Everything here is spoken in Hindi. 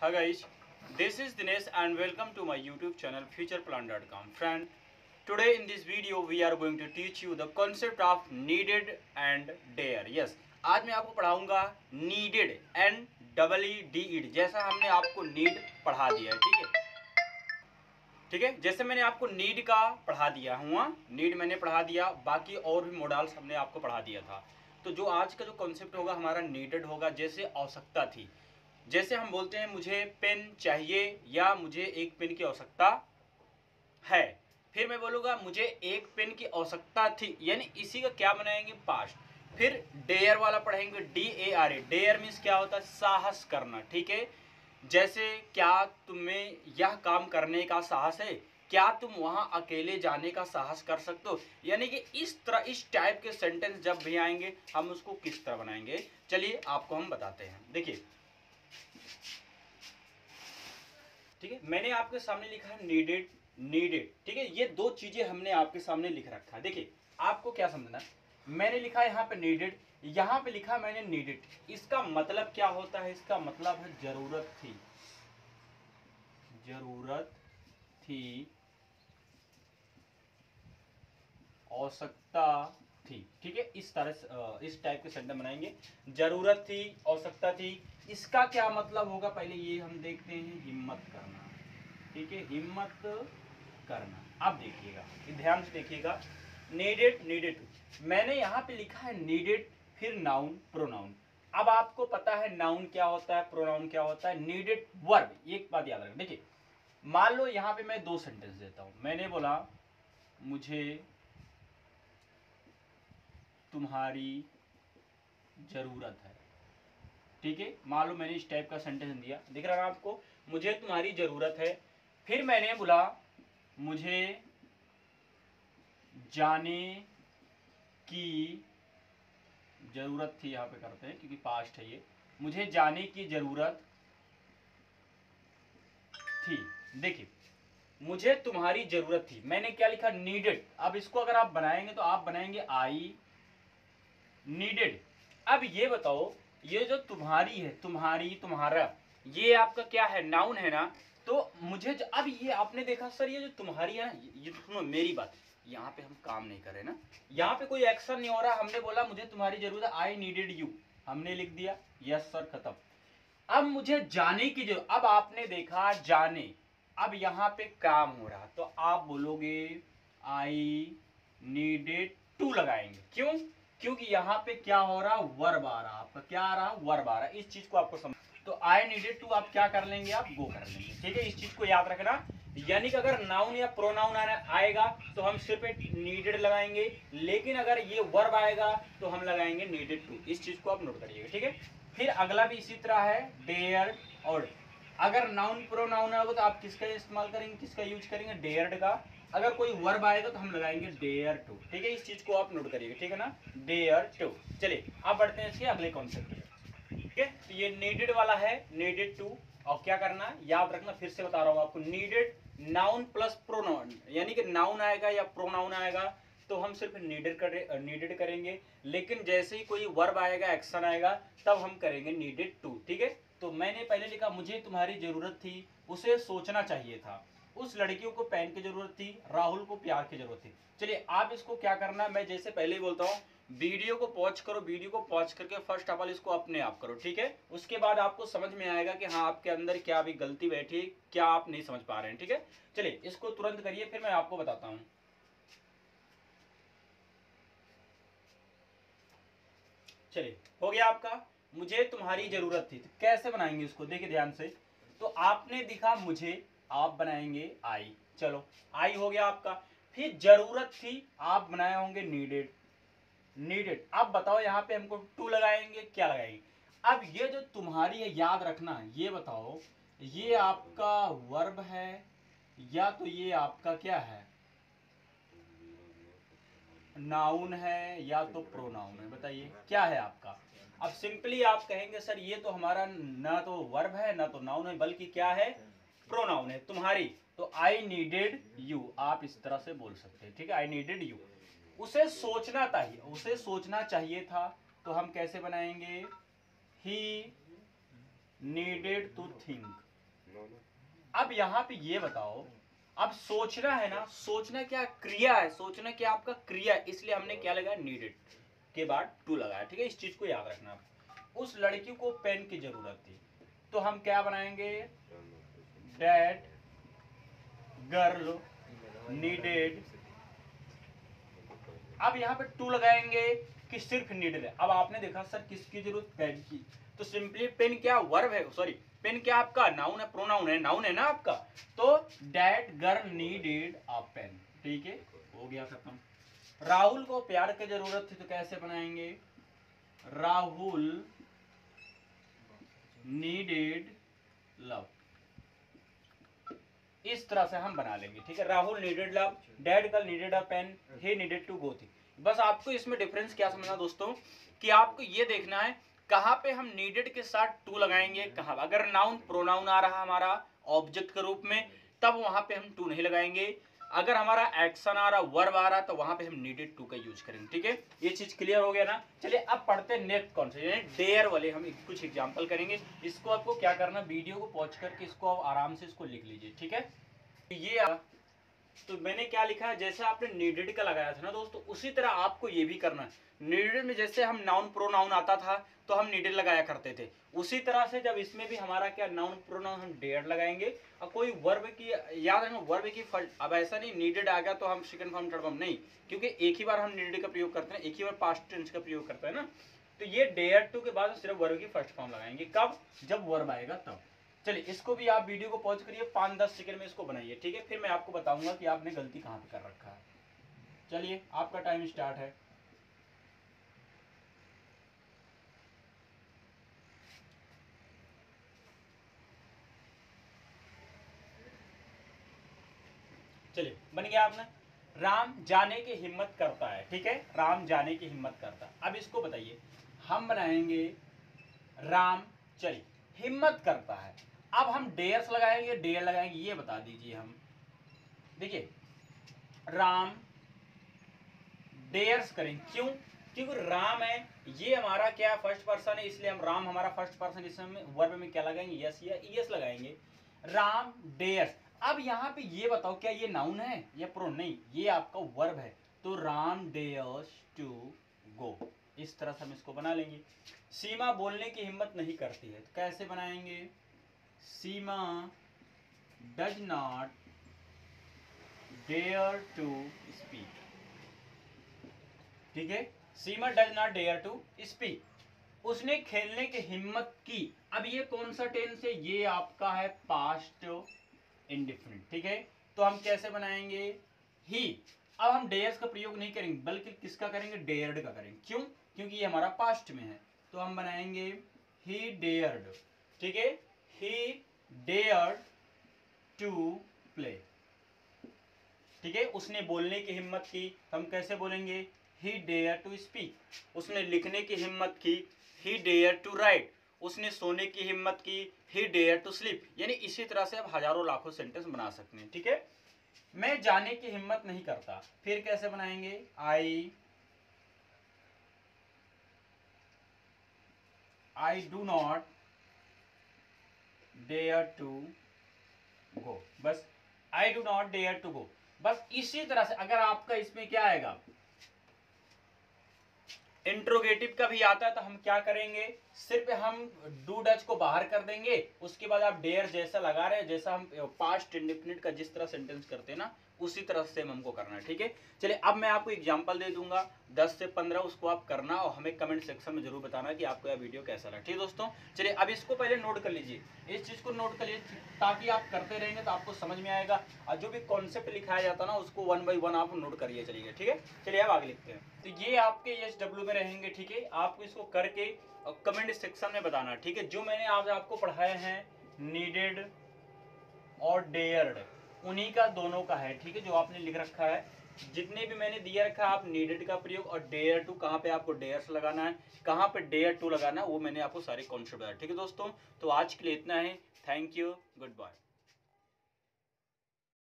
Hi guys, this is Dinesh and welcome to my YouTube channel futureplan.com. Friend, today in this video we are going to teach you the concept of needed and dare. Yes, आज मैं आपको पढ़ाऊंगा needed and double ED जैसा हमने आपको need पढ़ा दिया है, ठीक है। जैसे मैंने आपको नीड का पढ़ा दिया हुआ, नीड मैंने पढ़ा दिया, बाकी और भी मॉडल्स हमने आपको पढ़ा दिया था। तो जो आज का जो कॉन्सेप्ट होगा हमारा नीडेड होगा, जैसे आवश्यकता थी। जैसे हम बोलते हैं मुझे पेन चाहिए या मुझे एक पेन की आवश्यकता है, फिर मैं बोलूँगा मुझे एक पेन की आवश्यकता थी, यानी इसी का क्या बनाएंगे, पास्ट। फिर डेयर वाला पढ़ेंगे, DARE। डेयर मीन्स क्या होता है, साहस करना, ठीक है। जैसे क्या तुम्हें यह काम करने का साहस है, क्या तुम वहां अकेले जाने का साहस कर सकते हो, यानी कि इस तरह इस टाइप के सेंटेंस जब भी आएंगे हम उसको किस तरह बनाएंगे, चलिए आपको हम बताते हैं। देखिए, ठीक है, मैंने आपके सामने लिखा है नीडेड, नीडेड, ठीक है। ये दो चीजें हमने आपके सामने लिख रखा है। देखिए, आपको क्या समझना, मैंने लिखा है यहाँ पे नीडेड, यहाँ पे लिखा मैंने नीडेड। इसका मतलब क्या होता है, इसका मतलब है जरूरत थी, जरूरत थी, आवश्यकता थी, ठीक है। इस तरह से इस टाइप के सेंटेंस बनाएंगे, जरूरत थी, आवश्यकता थी। इसका क्या मतलब होगा, पहले ये हम देखते हैं, हिम्मत करना, ठीक है, हिम्मत करना। अब देखिएगा, ध्यान से देखिएगा, नीडेड, नीडेड टू, मैंने यहाँ पे लिखा है नीडेड, फिर नाउन प्रोनाउन। अब आपको पता है नाउन क्या होता है, प्रोनाउन क्या होता है, नीडेड वर्ब। एक बात याद रखें, देखिए, मान लो यहाँ पे मैं दो सेंटेंस देता हूं। मैंने बोला मुझे तुम्हारी जरूरत है, ठीक है। मान लो मैंने इस टाइप का सेंटेंस दिया, दिख रहा है आपको, मुझे तुम्हारी जरूरत है। फिर मैंने बोला मुझे जाने की जरूरत थी, यहाँ पे करते हैं क्योंकि पास्ट है ये, मुझे जाने की जरूरत थी। देखिए, मुझे तुम्हारी जरूरत थी, मैंने क्या लिखा, नीडेड। अब इसको अगर आप बनाएंगे तो आप बनाएंगे आई नीडेड। अब ये बताओ, ये जो तुम्हारी है, तुम्हारी, तुम्हारा, ये आपका क्या है, नाउन है ना। तो मुझे अब ये आपने देखा सर, ये जो तुम्हारी है ना, ये सुनो मेरी बात, यहाँ पे हम काम नहीं कर रहे ना, यहाँ पे कोई एक्शन नहीं हो रहा। हमने बोला मुझे तुम्हारी जरूरत है, आई नीडेड यू, हमने लिख दिया यस सर, खत्म। अब मुझे जाने की जरूरत, अब आपने देखा जाने, अब यहाँ पे काम हो रहा, तो आप बोलोगे आई नीडेड टू लगाएंगे। क्यों, क्योंकि यहाँ पे क्या हो रहा, वर्ब आ रहा, आपका क्या आ रहा, वर्ब आ रहा। इस चीज को आपको समझ, तो आई नीडेड टू आप क्या कर लेंगे, आप गो कर लेंगे, ठीक है। इस चीज को याद रखना, यानी कि अगर नाउन या प्रोनाउन आएगा तो हम सिर्फ नीडेड लगाएंगे, लेकिन अगर ये वर्ब आएगा तो हम लगाएंगे नीडेड टू। इस चीज को आप नोट करिएगा, ठीक है। फिर अगला भी इसी तरह है, डेयर और, अगर नाउन प्रोनाउन आएगा तो आप किसका इस्तेमाल करेंगे, किसका यूज करेंगे, डेयर्ड का। अगर कोई वर्ब आएगा तो हम लगाएंगे डेयर टू, ठीक है। इस चीज को आप नोट करिएगा, ठीक है ना, डेयर टू। चलिए अब बढ़ते हैं इसके अगले कॉन्सेप्ट, ठीक है। तो ये नीडेड वाला है, नीडेड टू। और क्या करना है, याद रखना, फिर से बता रहा हूं आपको, नीडेड नाउन प्लस प्रोनाउन, यानी कि नाउन आएगा या प्रोनाउन आएगा तो हम सिर्फ नीडेड करेंगे, लेकिन जैसे ही कोई वर्ब आएगा, एक्शन आएगा, तब हम करेंगे नीडेड टू, ठीक है। तो मैंने पहले लिखा मुझे तुम्हारी जरूरत थी, उसे सोचना चाहिए था, उस लड़कियों को पेन की जरूरत थी, राहुल को प्यार की जरूरत थी। चलिए आप इसको क्या करना है, मैं जैसे पहले ही बोलता हूँ, वीडियो को पॉज करो, वीडियो को पॉज करके फर्स्ट ऑफ ऑल इसको अपने आप करो, ठीक है। उसके बाद आपको समझ में आएगा कि हाँ आपके अंदर क्या भी गलती बैठी है, क्या आप नहीं समझ पा रहे हैं, ठीक है। चलिए इसको तुरंत करिए, फिर मैं आपको बताता हूँ। चलिए हो गया आपका, मुझे तुम्हारी जरूरत थी। तो कैसे बनाएंगे इसको, देखिए ध्यान से। तो आपने दिखा मुझे, आप बनाएंगे आई, चलो आई हो गया आपका। फिर जरूरत थी, आप बनाए होंगे नीडेड, नीडेड। अब बताओ यहाँ पे हमको टू लगाएंगे, क्या लगाएंगे। अब ये जो तुम्हारी है, याद रखना, ये बताओ ये आपका वर्ब है या तो ये आपका क्या है, नाउन है या तो प्रोनाउन है, बताइए क्या है आपका। अब सिंपली आप कहेंगे सर ये तो हमारा ना तो वर्ब है ना तो नाउन है, बल्कि क्या है, प्रोनाउन है, तुम्हारी। तो आई नीडेड यू, आप इस तरह से बोल सकते हैं, ठीक है, आई नीडेड यू। उसे सोचना चाहिए, उसे सोचना चाहिए था, तो हम कैसे बनाएंगे, ही नीडेड टू थिंक, अब यहाँ पे ये बताओ, अब सोचना है ना, सोचना क्या क्रिया है, सोचना क्या आपका क्रिया है, इसलिए हमने क्या लगाया नीडेड के बाद टू लगाया। ठीक है, इस चीज को याद रखना। उस लड़की को पेन की जरूरत थी, तो हम क्या बनाएंगे, दैट गर्ल नीडेड। अब यहाँ पे टू लगाएंगे कि सिर्फ नीडेड है। अब आपने देखा सर किसकी जरूरत, पेन की, तो सिंपली पेन क्या वर्ब है, सॉरी पेन क्या आपका नाउन है, प्रोनाउन है, नाउन है ना आपका, तो that girl needed a pen. ठीक है, हो गया खत्म। राहुल को प्यार की जरूरत थी, तो कैसे बनाएंगे, राहुल नीडेड लव। इस तरह से हम बना लेंगे। ठीक है, Rahul needed love, that girl needed a pen, he needed to go थी। बस आपको इसमें डिफरेंस क्या समझना दोस्तों, कि आपको ये देखना है कहां पे हम नीडेड के साथ टू लगाएंगे, कहां अगर नाउन प्रोनाउन आ रहा हमारा ऑब्जेक्ट के रूप में, तब वहां पे हम टू नहीं लगाएंगे। अगर हमारा एक्शन आ रहा, वर्ब आ रहा, तो वहां पे हम नीडेड टू का यूज करेंगे। ठीक है, ये चीज क्लियर हो गया ना। चलिए अब पढ़ते हैं नेक्स्ट कॉन्सेप्ट, डेयर वाले हम कुछ एग्जांपल करेंगे। इसको आपको क्या करना, वीडियो को पॉज करके इसको आप आराम से इसको लिख लीजिए। ठीक है, ये तो मैंने क्या लिखा है, जैसे आपने नीडेड का लगाया था ना दोस्तों, उसी तरह आपको ये भी करना है। नीडेड में जैसे हम नाउन प्रोनाउन आता था तो हम नीडेड लगाया करते थे, उसी तरह से जब इसमें भी हमारा क्या नाउन प्रोनाउन हम डेयर लगाएंगे। और कोई वर्ब की याद रखना, वर्ब की अब ऐसा नहीं नीडेड आ गया तो हम सेकंड फॉर्म थर्ड फॉर्म नहीं, क्योंकि एक ही बार हम नीडेड का प्रयोग करते हैं, एक ही बार पास्ट टेंस का प्रयोग करते हैं ना। तो ये डेयर टू के बाद सिर्फ वर्ब की फर्स्ट फॉर्म लगाएंगे, कब, जब वर्ब आएगा तब। चलिए इसको भी आप वीडियो को पॉज करिए, 5-10 सेकंड में इसको बनाइए। ठीक है, फिर मैं आपको बताऊंगा कि आपने गलती कहाँ पे कर रखा है। चलिए आपका टाइम स्टार्ट है। चलिए बन गया आपने, राम जाने की हिम्मत करता है। ठीक है, राम जाने की हिम्मत करता है। अब इसको बताइए, हम बनाएंगे राम, चलिए हिम्मत करता है। अब हम डेयर्स लगाएंगे, डेयर लगाएंगे, ये बता दीजिए हम। देखिए राम डेयर्स करेंगे, क्यों, क्योंकि राम है, ये हमारा क्या फर्स्ट पर्सन है, इसलिए हम राम हमारा फर्स्ट पर्सन, इसमें वर्ब में क्या लगाएंगे, यस या यस लगाएंगे, राम डेयर्स। अब यहाँ पे ये बताओ क्या ये नाउन है या प्रोनाउन, नहीं ये आपका वर्ब है, तो राम डेयर्स टू गो। इस तरह से हम इसको बना लेंगे। सीमा बोलने की हिम्मत नहीं करती है, तो कैसे बनाएंगे, Seema does not dare to speak. ठीक है, Seema does not dare to speak, उसने खेलने की हिम्मत की। अब ये कौन सा टेंस है, ये आपका है पास्ट इंडिफिनिट। ठीक है, तो हम कैसे बनाएंगे, ही। अब हम डेयर्स का प्रयोग नहीं करेंगे, बल्कि किसका करेंगे, डेयर्ड का करेंगे, क्यों, क्योंकि ये हमारा पास्ट में है, तो हम बनाएंगे ही डेयर्ड। ठीक है, ही डेयर्ड टू प्ले। ठीक है, उसने बोलने की हिम्मत की, तो हम कैसे बोलेंगे, ही डेयर टू स्पीक। उसने लिखने की हिम्मत की, ही डेयर टू राइट। उसने सोने की हिम्मत की, ही डेयर टू स्लीप। यानी इसी तरह से आप हजारों लाखों सेंटेंस बना सकते हैं। ठीक है, मैं जाने की हिम्मत नहीं करता, फिर कैसे बनाएंगे, I do not dare to go. बस I do not dare to go. बस इसी तरह से अगर आपका इसमें क्या आएगा, इंट्रोगेटिव का भी आता है, तो हम क्या करेंगे, सिर्फ हम डू डच को बाहर कर देंगे, उसके बाद आप डेयर जैसा लगा रहे हैं, जैसा हम पास्ट इंडेफिनिट का जिस तरह सेंटेंस करते हैं ना, उसी तरह से हमको करना है। ठीक है, चलिए अब मैं आपको एग्जांपल दे दूंगा 10 से 15, उसको आप करना और हमें कमेंट सेक्शन में जरूर बताना कि आपको यह वीडियो कैसा लगा। ठीक है दोस्तों, चलिए अब इसको पहले नोट कर लीजिए, इस चीज को नोट कर लीजिए, ताकि आप करते रहेंगे तो आपको समझ में आएगा, और जो भी कॉन्सेप्ट लिखाया जाता है ना उसको 1 by 1 आप नोट करिए। चलिए ठीक है, चलिए अब आगे लिखते हैं। तो ये आपके SW में रहेंगे। ठीक है, आपको इसको करके कमेंट सेक्शन में बताना। ठीक है, जो मैंने आज आपको पढ़ाए हैं नीडेड और डेयर्ड, उन्हीं का दोनों का है। ठीक है, जो आपने लिख रखा है, जितने भी मैंने दिया रखा है, आप नीडेड का प्रयोग और डेयर टू, कहाँ पे आपको डेयर्स लगाना है, कहाँ पे डेयर टू लगाना है, वो मैंने आपको सारे कॉन्सेप्ट बताया। ठीक है दोस्तों, तो आज के लिए इतना है। Thank you, good bye.